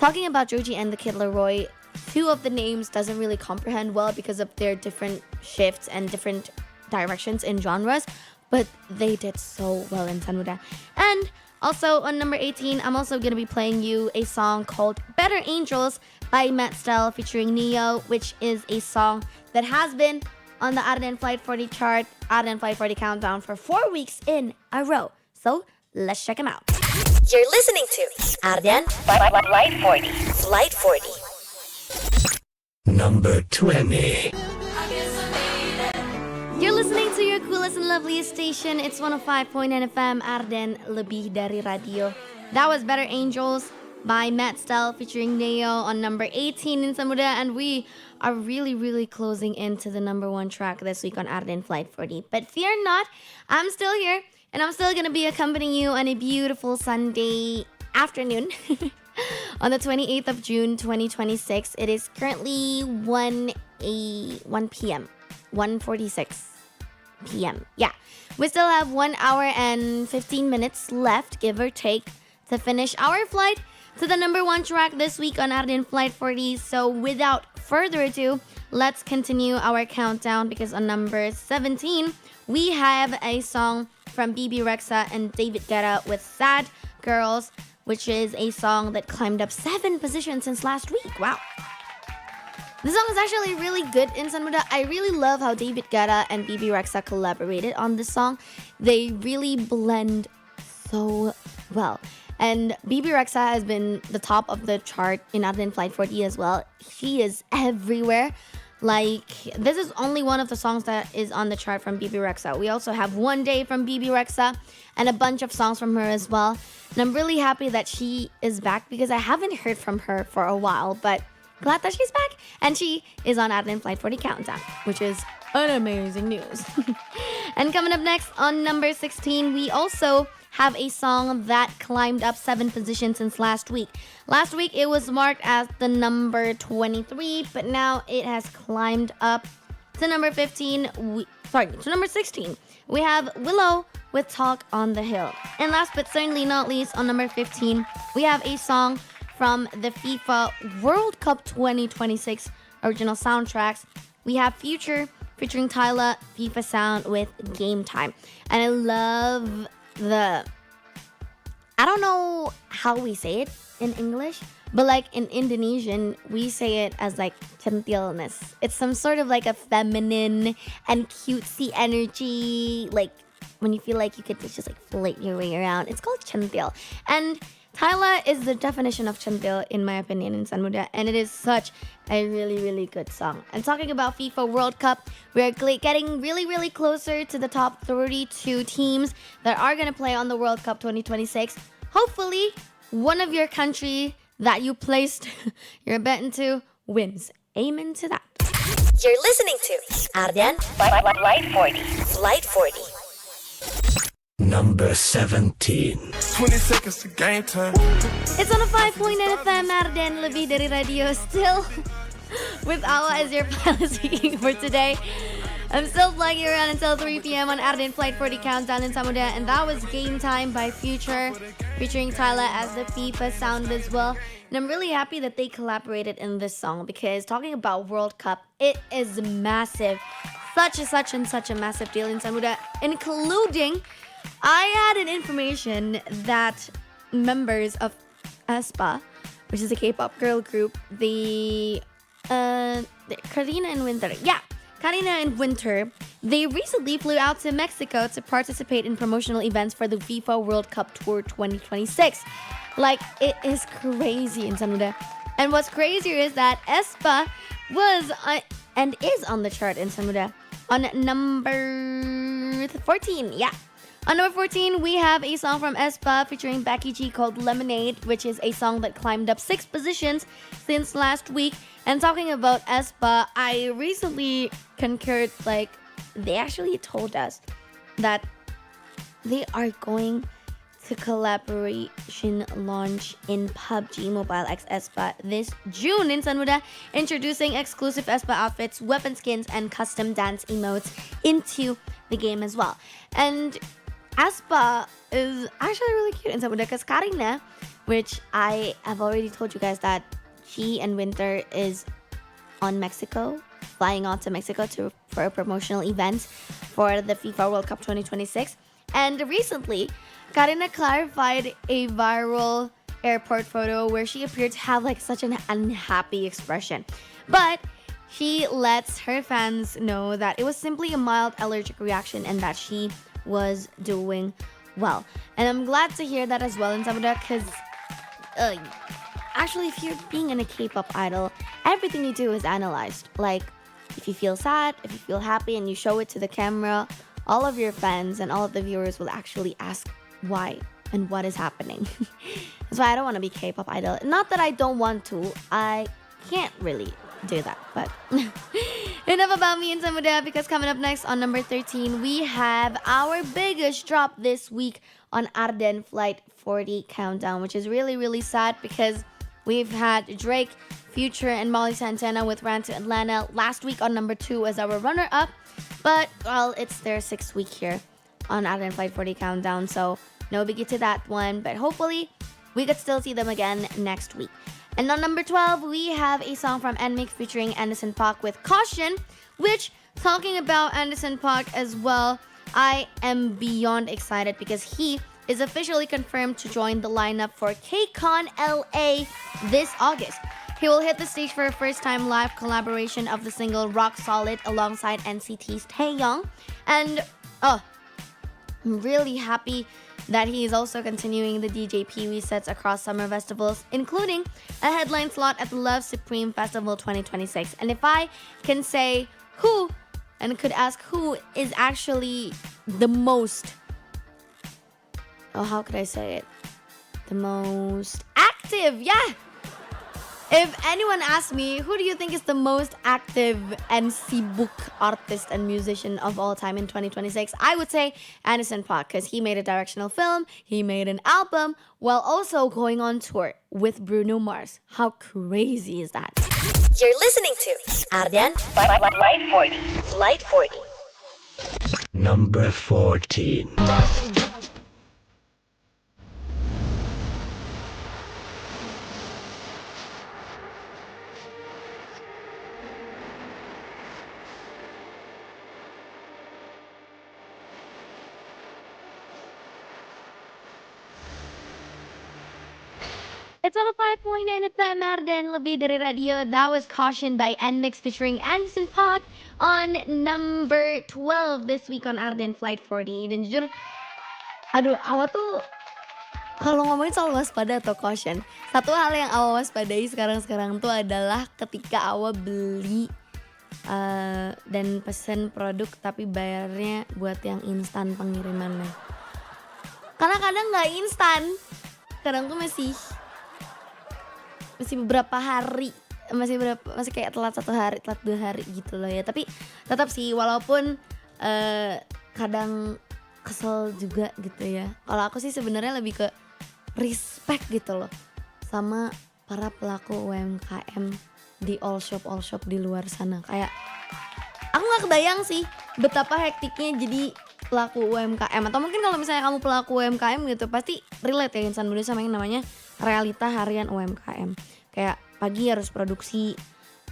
talking about Joji and the Kid Laroi, 2 of the names doesn't really comprehend well because of their different shifts and different directions in genres, but they did so well in Sanmuda. And also on number 18, I'm also going to be playing you a song called Better Angels by Matt Stell featuring Neo, which is a song that has been on the Ardan Flight 40 chart, Ardan Flight 40 Countdown for 4 weeks in a row. So let's check them out. You're listening to Ardan Flight 40. Flight 40. Number 20. You're listening to your coolest and loveliest station. It's 105.9 FM, Ardan Lebih Dari Radio. That was Better Angels by Matt Stell featuring Neo on number 18 in Samuda. And we are really closing into the number 1 track this week on Ardan Flight 40. But fear not, I'm still here. And I'm still going to be accompanying you on a beautiful Sunday afternoon on the 28th of June, 2026. It is currently 1 p.m., 1:46 p.m. Yeah, we still have 1 hour and 15 minutes left, give or take, to finish our flight. to the number one track this week on ARDAN Flight 40. So without further ado, let's continue our countdown because on number 17, we have a song from BB Rexa and David Guetta with Sad Girls, which is a song that climbed up 7 positions since last week. Wow. The song is actually really good in Sanmuda. I really love how David Guetta and BB Rexa collaborated on this song. They really blend so well. And BB Rexa has been the top of the chart in ARDAN Flight 40 as well. She is everywhere. Like, this is only one of the songs that is on the chart from BB Rexa. We also have One Day from BB Rexa and a bunch of songs from her as well. And I'm really happy that she is back because I haven't heard from her for a while, but glad that she's back. And she is on ARDAN Flight 40 Countdown, which is an amazing news. And coming up next on number 16, we also have a song that climbed up 7 positions since last week. Last week, it was marked as the number 23, but now it has climbed up to number 15. To number 16. We have Willow with Talk on the Hill. And last but certainly not least, on number 15, we have a song from the FIFA World Cup 2026 original soundtracks. We have Future featuring Tyla, FIFA Sound with Game Time. And I love I don't know how we say it in English, but like in Indonesian, we say it as like centilness. It's some sort of like a feminine and cutesy energy, like when you feel like you could just like float your way around. It's called centil. And Tyla is the definition of centil, in my opinion, in Sanmuda, and it is such a really, really good song. And talking about FIFA World Cup, we're getting really, really closer to the top 32 teams that are going to play on the World Cup 2026. Hopefully, one of your country that you placed your bet into wins. Amen to that. You're listening to ARDAN Flight 40. Flight 40. Number 17. 20 seconds to game time. It's on a 5.9 FM ARDAN Lebih Dari Radio, still with Awa as your pilot speaking for today. I'm still flying you around until 3 p.m. on ARDAN Flight 40 Countdown in Samudra, and that was Game Time by Future, featuring Tyla as the FIFA sound as well. And I'm really happy that they collaborated in this song because talking about World Cup, it is massive. Such a massive deal in Samudra, including I had an information that members of aespa, which is a K-pop girl group, Karina and Winter, they recently flew out to Mexico to participate in promotional events for the FIFA World Cup Tour 2026. Like, it is crazy in Samudra. And what's crazier is that aespa was and is on the chart in Samudra on number 14. Yeah. On number 14, we have a song from aespa featuring Becky G called Lemonade, which is a song that climbed up 6 positions since last week. And talking about aespa, I recently concurred, like, they actually told us that they are going to collaboration launch in PUBG Mobile X aespa this June in Sanmuda, introducing exclusive aespa outfits, weapon skins, and custom dance emotes into the game as well. And aespa is actually really cute in Samudra because Karina, which I have already told you guys that she and Winter is on Mexico, flying on to Mexico for a promotional event for the FIFA World Cup 2026. And recently, Karina clarified a viral airport photo where she appeared to have like such an unhappy expression. But she lets her fans know that it was simply a mild allergic reaction and that she was doing well. And I'm glad to hear that as well in Samudra because actually if you're being in a K-pop idol, everything you do is analyzed. Like if you feel sad, if you feel happy and you show it to the camera, all of your fans and all of the viewers will actually ask why and what is happening. That's why I don't want to be K-pop idol. Not that I don't want to, I can't really do that, but enough about me and Samudra because coming up next on number 13, we have our biggest drop this week on ARDAN Flight 40 Countdown, which is really, really sad because we've had Drake, Future, and Molly Santana with Ran to Atlanta last week on number 2 as our runner-up, but, well, it's their 6th week here on ARDAN Flight 40 Countdown, so no biggie to that one, but hopefully we could still see them again next week. And on number 12, we have a song from NMIXX featuring Anderson .Paak with Caution, which, talking about Anderson .Paak as well, I am beyond excited because he is officially confirmed to join the lineup for KCON LA this August. He will hit the stage for a first-time live collaboration of the single Rock Solid alongside NCT's Taeyong. And, I'm really happy that he is also continuing the DJ Pee-wee sets across summer festivals, including a headline slot at the Love Supreme Festival 2026. And if I can say who, and could ask who is actually the most, how could I say it? The most active, yeah! If anyone asks me, who do you think is the most active and sibuk artist and musician of all time in 2026? I would say Anderson .Paak, because he made a directional film, he made an album, while also going on tour with Bruno Mars. How crazy is that? You're listening to Ardan Light 40. Light 40. Number 14. It's on a 5.9 FM Ardan, lebih dari radio. That was Caution by NMIXX featuring Anderson .Paak on number 12 this week on Ardan Flight 40. Dan jujur, Awa tuh kalau ngomongin soal waspada atau caution, satu hal yang Awa waspadai sekarang tuh adalah ketika Awa beli dan pesen produk tapi bayarnya buat yang instan pengirimannya. Karena kadang nggak instan, kadang tuh masih beberapa hari, masih kayak telat 1 hari, telat 2 hari gitu loh ya. Tapi tetap sih, walaupun kadang kesel juga gitu ya. Kalau aku sih sebenarnya lebih ke respect gitu loh sama para pelaku UMKM di all shop di luar sana. Kayak aku nggak kebayang sih betapa hektiknya jadi pelaku UMKM. Atau mungkin kalau misalnya kamu pelaku UMKM gitu, pasti relate ya insan muda sama yang namanya realita harian UMKM. Kayak pagi harus produksi,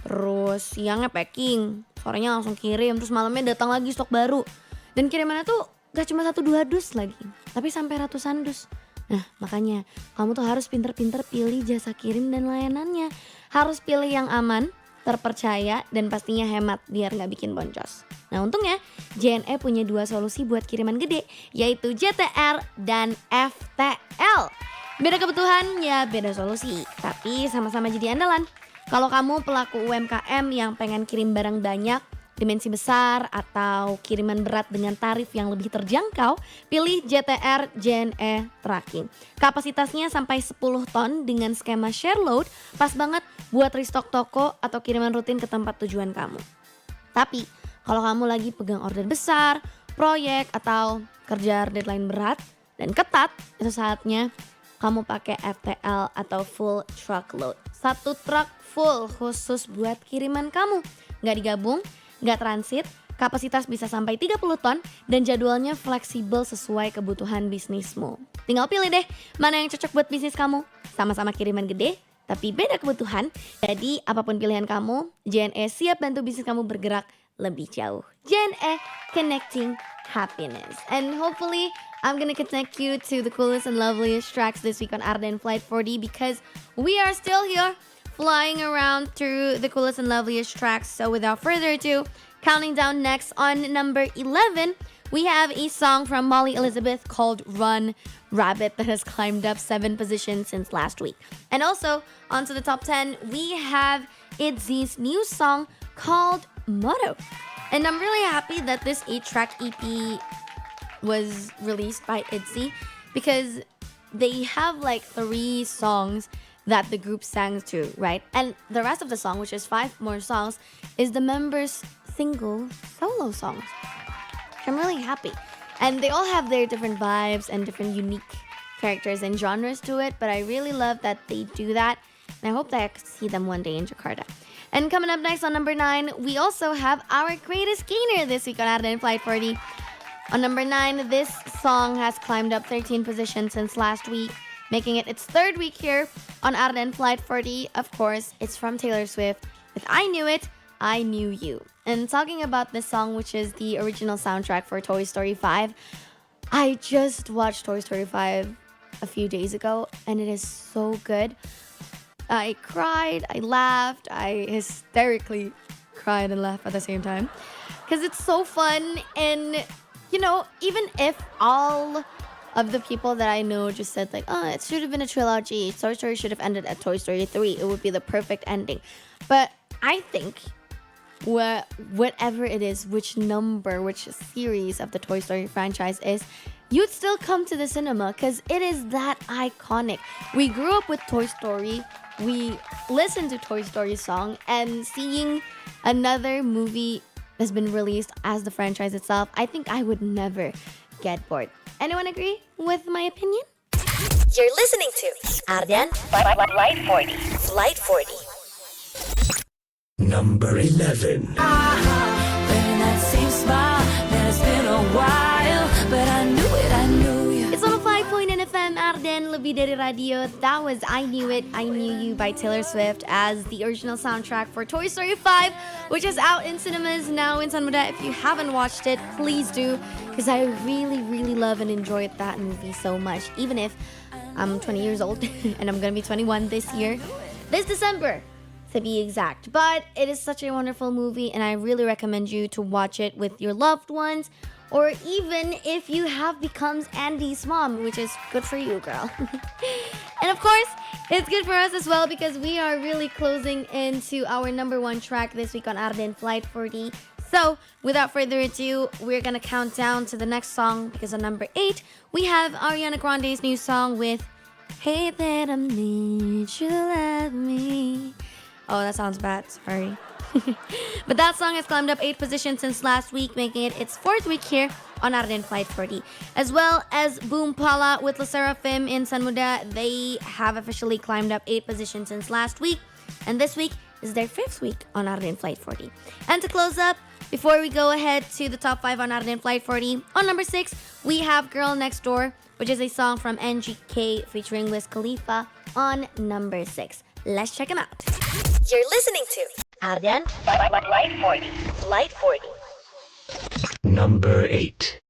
terus siangnya packing, sorenya langsung kirim, terus malamnya datang lagi stok baru. Dan kirimannya tuh gak cuma 1-2 dus lagi, tapi sampai ratusan dus. Nah makanya kamu tuh harus pinter-pinter pilih jasa kirim dan layanannya. Harus pilih yang aman, terpercaya, dan pastinya hemat biar gak bikin boncos. Nah untungnya JNE punya 2 solusi buat kiriman gede, yaitu JTR dan FTL. Beda kebutuhan ya beda solusi, tapi sama-sama jadi andalan. Kalau kamu pelaku UMKM yang pengen kirim barang banyak, dimensi besar, atau kiriman berat dengan tarif yang lebih terjangkau, pilih JTR JNE Tracking. Kapasitasnya sampai 10 ton dengan skema share load, pas banget buat restock toko atau kiriman rutin ke tempat tujuan kamu. Tapi kalau kamu lagi pegang order besar, proyek, atau kerja deadline berat dan ketat, itu saatnya kamu pakai FTL atau full truckload. 1 truk full khusus buat kiriman kamu. Nggak digabung, nggak transit, kapasitas bisa sampai 30 ton, dan jadwalnya fleksibel sesuai kebutuhan bisnismu. Tinggal pilih deh mana yang cocok buat bisnis kamu. Sama-sama kiriman gede, tapi beda kebutuhan. Jadi apapun pilihan kamu, JNE siap bantu bisnis kamu bergerak lebih jauh. JNE Connecting Happiness. And hopefully I'm gonna connect you to the coolest and loveliest tracks this week on Ardan Flight 40 because we are still here flying around through the coolest and loveliest tracks. So without further ado, counting down next on number 11, we have a song from Molly Elizabeth called Run Rabbit that has climbed up 7 positions since last week. And also, onto the top 10, we have ITZY's new song called Motto. And I'm really happy that this 8-track EP was released by ITZY because they have like 3 songs that the group sang to, right? And the rest of the song, which is 5 more songs, is the members' single solo songs. I'm really happy. And they all have their different vibes and different unique characters and genres to it, but I really love that they do that. And I hope that I could see them one day in Jakarta. And coming up next on number 9, we also have our greatest gainer this week on Ardan Flight 40. On number 9, this song has climbed up 13 positions since last week. making it its third week here on ARDAN Flight 40. Of course, it's from Taylor Swift with I Knew It, I Knew You. And talking about this song, which is the original soundtrack for Toy Story 5, I just watched Toy Story 5 a few days ago, and it is so good. I cried, I laughed, I hysterically cried and laughed at the same time. Because it's so fun, and, you know, even if all of the people that I know just said, like, oh, it should have been a trilogy, Toy Story should have ended at Toy Story 3, it would be the perfect ending. But I think whatever it is, which number, which series of the Toy Story franchise is, you'd still come to the cinema because it is that iconic. We grew up with Toy Story, we listened to Toy Story song, and seeing another movie has been released as the franchise itself, I think I would never get bored. Anyone agree with my opinion? You're listening to ARDAN Flight 40. Flight 40. Number 11. Baby, that same smile, man, it's been a while, but I knew it, I knew you. It's on a 5.9 FM, ARDAN, Lebih Dari Radio. That was I Knew It, I Knew You by Taylor Swift as the original soundtrack for Toy Story 5, which is out in cinemas now in San Muda. If you haven't watched it, please do, because I really, really love and enjoyed that movie so much, even if I'm 20 years old and I'm going to be 21 this year, this December, to be exact. But it is such a wonderful movie, and I really recommend you to watch it with your loved ones, or even if you have become Andy's mom, which is good for you, girl. And of course, it's good for us as well because we are really closing into our number one track this week on ARDAN Flight 40. So, without further ado, we're gonna count down to the next song because on number 8, we have Ariana Grande's new song with Hey That I Need You Love Me. Oh, that sounds bad. Sorry. But that song has climbed up 8 positions since last week, making it its 4th week here on ARDAN Flight 40. As well as Boom Pala with La Seraphim in San Muda. They have officially climbed up 8 positions since last week. And this week is their 5th week on ARDAN Flight 40. And to close up, before we go ahead to the top 5 on ARDAN Flight 40, on number 6, we have Girl Next Door, which is a song from NGK featuring Wiz Khalifa on number 6. Let's check them out. You're listening to ARDAN Flight 40. Flight 40. Number 8.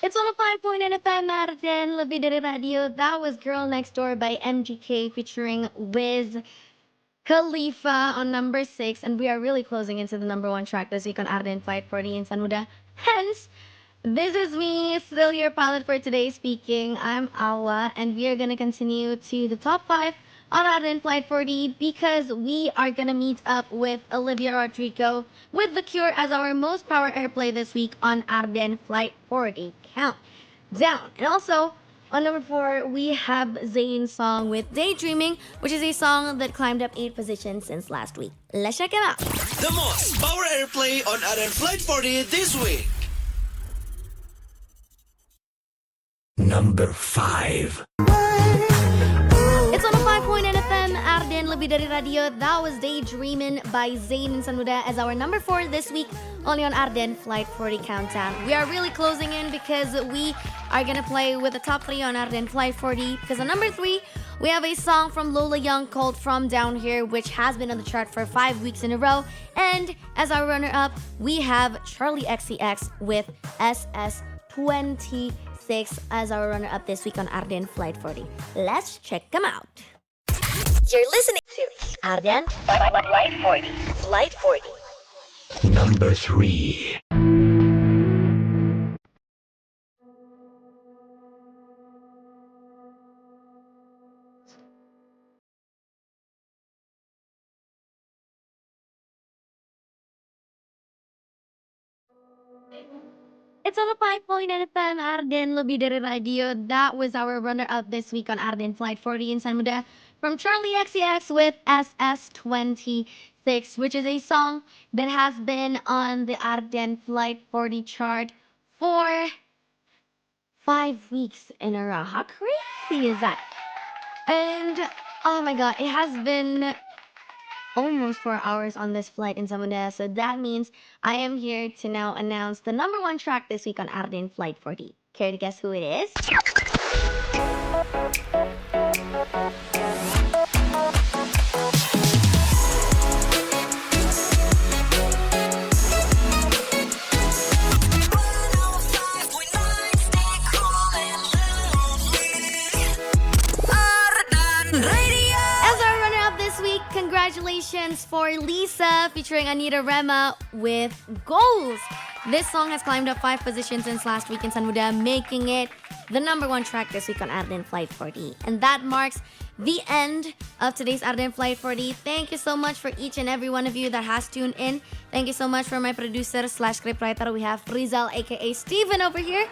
It's on a 5.9 FM ARDAN, Lebih Dari Radio. That was Girl Next Door by MGK featuring Wiz Khalifa on number 6, and we are really closing into the number 1 track this week on ARDAN Flight 40 in San Muda. Hence, this is me, still your pilot for today speaking. I'm Awa, and we are going to continue to the top 5 on ARDAN Flight 40 because we are going to meet up with Olivia Rodrigo with The Cure as our most power airplay this week on ARDAN Flight 40. Countdown. And also, on number 4, we have Zayn's song with Daydreaming, which is a song that climbed up 8 positions since last week. Let's check it out. The most power airplay on ARDAN Flight 40 this week. Number 5. It's on a 5.9 FM, ARDAN, Lebih Dari Radio. That was Daydreamin' by Zayn and San Muda as our number 4 this week, only on ARDAN Flight 40 Countdown. We are really closing in because we are going to play with the top 3 on ARDAN Flight 40. Because on number 3, we have a song from Lola Young called From Down Here, which has been on the chart for 5 weeks in a row. And as our runner-up, we have Charlie XCX with SS26 as our runner-up this week on ARDAN Flight 40. Let's check them out. You're listening to ARDAN Flight 40. Flight 40. Number 3. It's on a 5.9 FM, ARDAN, Lebih Dari Radio. That was our runner-up this week on ARDAN Flight 40 in San Muda from Charlie XCX with SS26, which is a song that has been on the ARDAN Flight 40 chart for 5 weeks in a row. How crazy is that? And oh my god, it has been almost 4 hours on this flight in Samudra. So that means I am here to now announce the number one track this week on Arden Flight 40. Care to guess who it is? Congratulations for Lisa featuring Anita Rema with Goals. This song has climbed up 5 positions since last week in Sanmuda, making it the number one track this week on Arden Flight 40. And that marks the end of today's Arden Flight 40. Thank you so much for each and every one of you that has tuned in. Thank you so much for my producer / scriptwriter. We have Rizal aka Steven over here.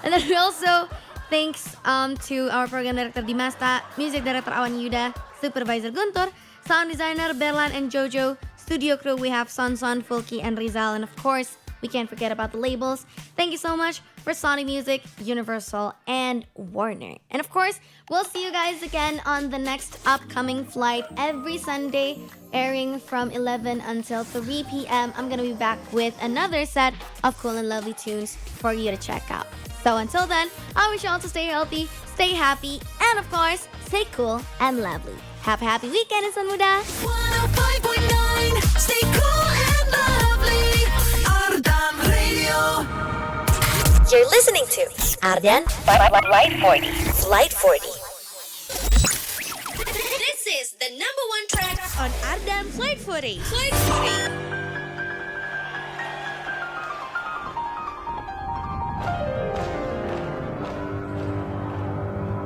And then we also thanks to our program director Dimasta, music director Awan Yuda, supervisor Guntur, sound designer Berlan and Jojo, studio crew we have Son, Fulki, and Rizal, and of course, we can't forget about the labels. Thank you so much for Sony Music, Universal, and Warner. And of course, we'll see you guys again on the next upcoming flight every Sunday, airing from 11 until 3 p.m. I'm gonna be back with another set of cool and lovely tunes for you to check out. So until then, I wish you all to stay healthy, stay happy, and of course, stay cool and lovely. Have a happy weekend in Sanmuda. 105.9, stay cool and lovely. Ardan Radio. You're listening to Ardan Flight 40. Flight 40. This is the number one track on Ardan Flight 40. Flight 40.